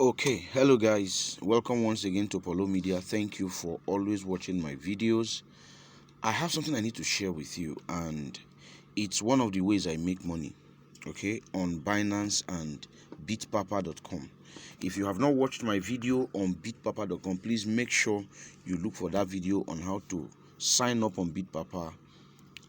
Okay, hello guys, welcome once again to Polo Media. Thank you for always watching my videos. I have something I need to share with you, and it's one of the ways I make money, okay, on Binance and Bitpapa.com. If you have not watched my video on Bitpapa.com, please make sure you look for that video on how to sign up on Bitpapa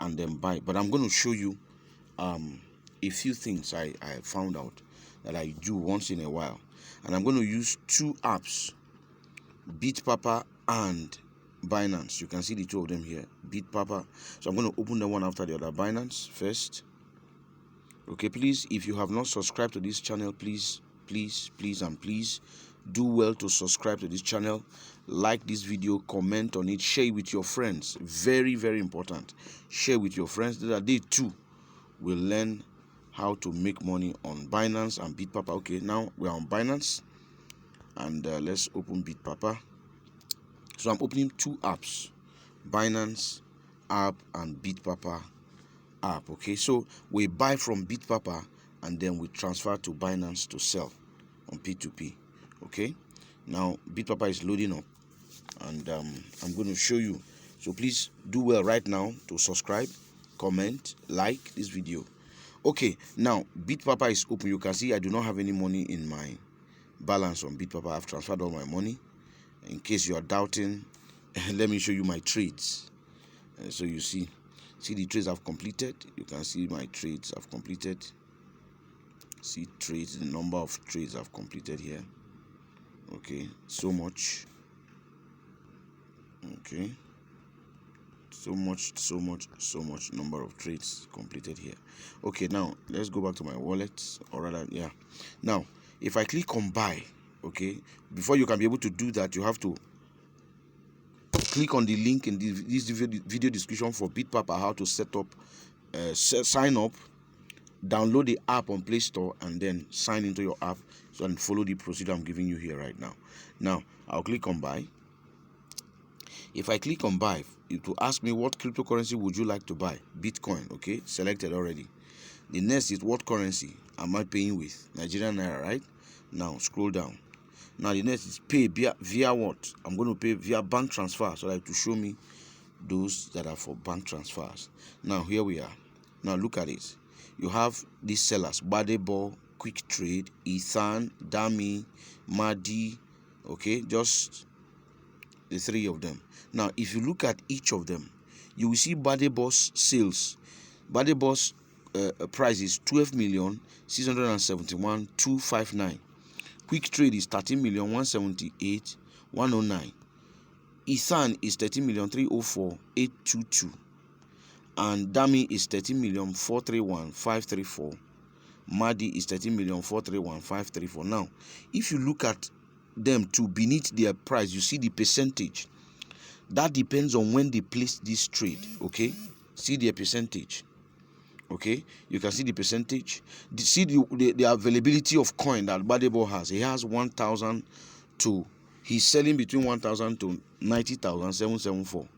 and then buy. But I'm going to show you a few things I found out that I do once in a while, and I'm going to use two apps, Bitpapa and Binance. You can see the two of them here, Bitpapa. So I'm going to open them one after the other. Binance first. Okay, please, if you have not subscribed to this channel, please do well to subscribe to this channel. Like this video, comment on it, share it with your friends. Very important. Share with your friends so that they too will learn how to make money on Binance and Bitpapa. Okay, now we're on Binance, and let's open Bitpapa. So I'm opening two apps, Binance app and Bitpapa app. Okay, so we buy from Bitpapa and then we transfer to Binance to sell on P2P. Okay, now Bitpapa is loading up, and I'm going to show you. So please do well right now to subscribe, comment, like this video. Okay, now Bitpapa is open. You can see I do not have any money in my balance on Bitpapa. I've transferred all my money. In case you are doubting, let me show you my trades. So you see the trades I've completed. You can see my trades I've completed. See trades, the number of trades I've completed here. Okay, so much. Okay, so much number of trades completed here. Okay, now let's go back to my wallet, or rather, yeah. Now if I click on buy, okay, before you can be able to do that, you have to click on the link in this video description for Bitpapa, how to set up, sign up, download the app on Play Store, and then sign into your app, so and follow the procedure I'm giving you here right now. Now I'll click on buy. If I click on buy, it will ask me what cryptocurrency would you like to buy. Bitcoin. Okay, selected already. The next is what currency am I paying with? Nigerian naira, right? Now scroll down. Now the next is pay via what? I'm going to pay via bank transfer, so that to show me those that are for bank transfers. Now here we are. Now look at it. You have these sellers: Badebo, Quick Trade, Ethan, Dami, Madi. Okay, just the three of them. Now if you look at each of them, you will see Badebo's sales. Badebo's price is 12,671,259. Quick Trade is 13,178,109. Ethan is 13,304,822. And Dami is 13,431,534. Madi is 13,431,534. Now, if you look at them too, beneath their price, you see the percentage. That depends on when they placed this trade. Okay, see their percentage. Okay, you can see the percentage. See the availability of coin that Badebo has. He has 1,000 to, he's selling between 1,000 to 90,774.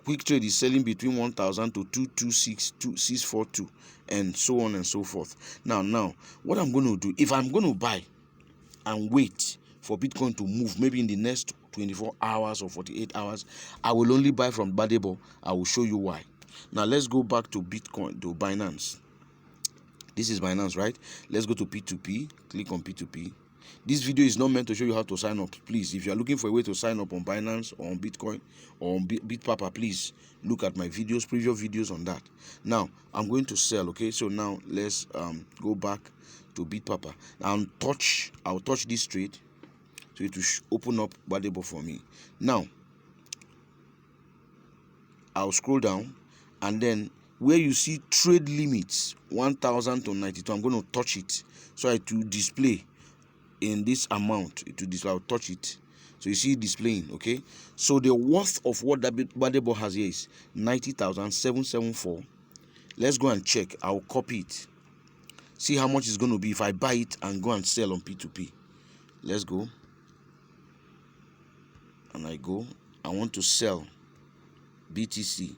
Quick Trade is selling between 1,000 to 226,642, and so on and so forth. Now what I'm going to do, if I'm going to buy and wait for Bitcoin to move, maybe in the next 24 hours or 48 hours, I will only buy from Badebo. I will show you why. Now let's go back to Bitcoin, to Binance. This is Binance, right? Let's go to P2P. Click on P2P. This video is not meant to show you how to sign up. Please, if you are looking for a way to sign up on Binance or on Bitcoin or on Bitpapa, please look at my videos, previous videos on that. Now I'm going to sell. Okay, so now let's go back to Bitpapa. Now I'll touch this trade, so it will open up Badebo for me. Now I'll scroll down, and then where you see trade limits 1,000 to 92, I'm going to touch it, so it will display in this amount. It will display. I'll touch it, so you see it displaying. Okay, so the worth of what that Badebo has here is 90,774. Let's go and check. I'll copy it, see how much it's going to be if I buy it and go and sell on P2P. Let's go, and I want to sell BTC.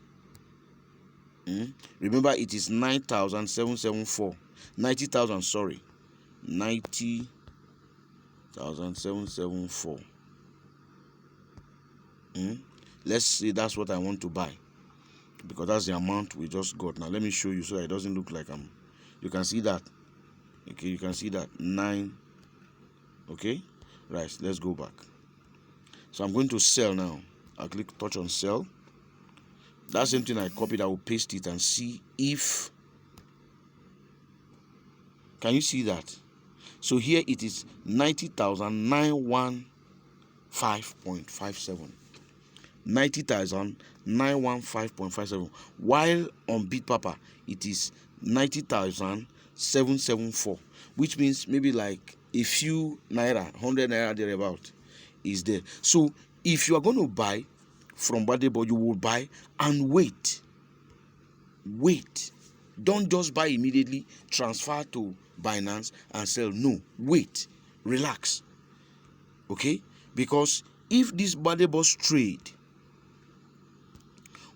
Remember, it is 9,774. 90,000, sorry, 90 1,774. Let's say that's what I want to buy, because that's the amount we just got. Now let me show you so that it doesn't look like you can see that. Okay, you can see that 9. Okay, right, let's go back. So I'm going to sell now. I'll touch on sell. That same thing I copied, I will paste it and see if, can you see that? So here it is 90,915.57. 90,915.57, while on Bitpapa it is 90,774, which means maybe like a few naira, 100 naira thereabout is there. So if you are going to buy from Badebo, you will buy and wait. Don't just buy immediately, transfer to Binance and sell. No, wait, relax. Okay, because if this Badebo's trade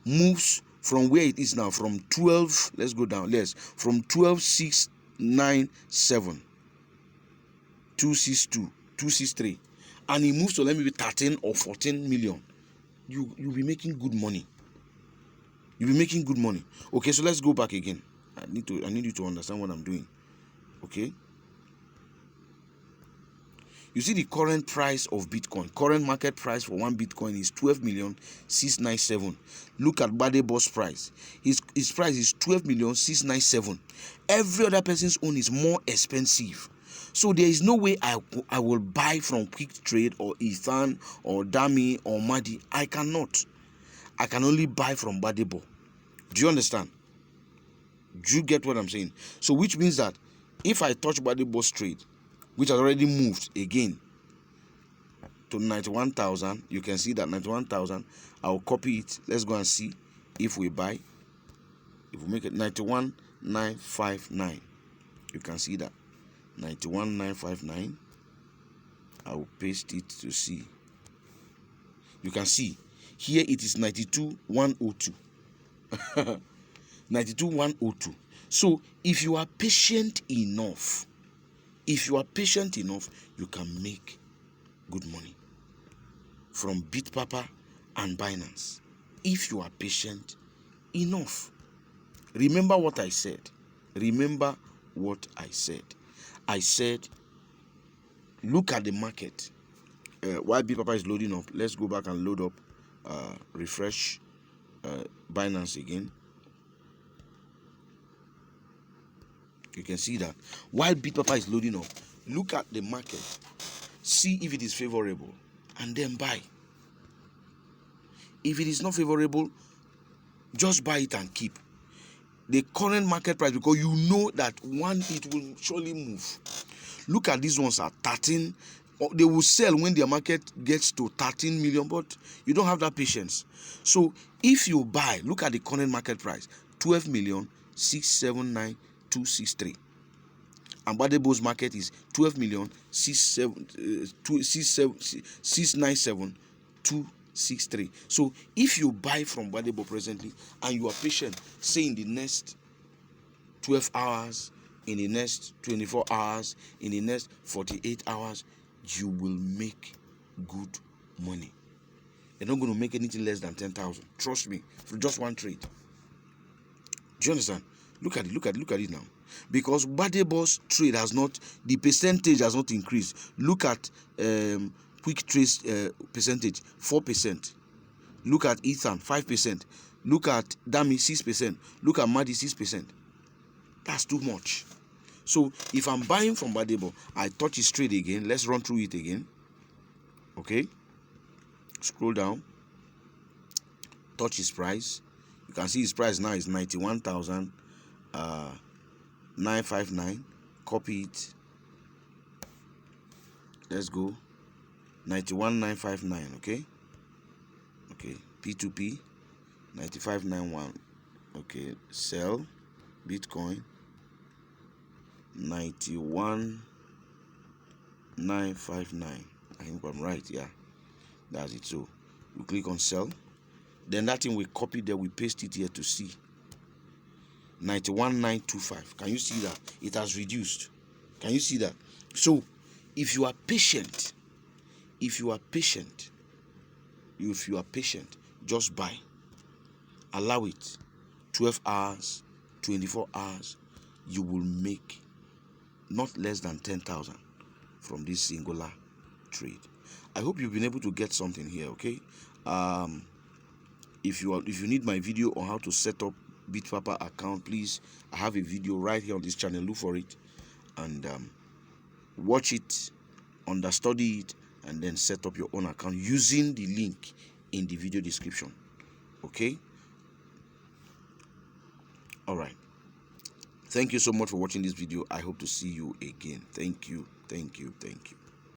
moves from where it is now, from 12, let's go down, from 12,697, 262, 263, and it moves to, let me be 13 or 14 million, you'll be making good money. You'll be making good money. Okay, so let's go back again. I need you to understand what I'm doing. Okay, you see the current price of Bitcoin. Current market price for one Bitcoin is 12,697,000. Look at Badebo's price. His price is 12,697,000. Every other person's own is more expensive. So there is no way I will buy from Quick Trade or Ethan or Dami or Madi. I cannot. I can only buy from Badebo. Do you understand? Do you get what I'm saying? So which means that if I touch Badebo's trade, which has already moved again to 91,000, you can see that 91,000. I'll copy it. Let's go and see if we buy. If we make it 91,959, you can see that 91,959. I will paste it to see. You can see here it is 92,102. 92,102. So if you are patient enough, you can make good money from Bitpapa and Binance. If you are patient enough. Remember what I said. I said, look at the market. While Bitpapa is loading up, let's go back and load up, refresh Binance again. You can see that while Bitpapa is loading up, look at the market, see if it is favorable, and then buy. If it is not favorable, just buy it and keep the current market price, because you know that it will surely move. Look at these ones at 13. They will sell when their market gets to 13 million, but you don't have that patience. So if you buy, look at the current market price, 12,679,263. And Badebo's market is 12,697,263. So if you buy from Badebo presently and you are patient, say in the next 12 hours, in the next 24 hours, in the next 48 hours, you will make good money. You're not going to make anything less than 10,000. Trust me, for just one trade. Do you understand? Look at it now. Because Badebo's trade has not, the percentage has not increased. Look at Quick Trace percentage, 4%. Look at Ethan, 5%. Look at Dami, 6%. Look at Madi, 6%. That's too much. So if I'm buying from Badebo, I touch his trade again. Let's run through it again. Okay. Scroll down. Touch his price. You can see his price now is 91,959. Copy it. Let's go. 91,959. Okay. Okay. P2P 9591. Okay. Sell Bitcoin 91,959. I think I'm right. Yeah, that's it. So we click on sell. Then that thing we copy there, we paste it here to see. 91,925. Can you see that? It has reduced. Can you see that? So if you are patient, just buy. Allow it 12 hours, 24 hours, you will make not less than 10,000 from this singular trade. I hope you've been able to get something here. Okay, if you need my video on how to set up Bitpapa account, please, I have a video right here on this channel. Look for it and watch it, understudy it, and then set up your own account using the link in the video description. Okay, all right. Thank you so much for watching this video. I hope to see you again. Thank you.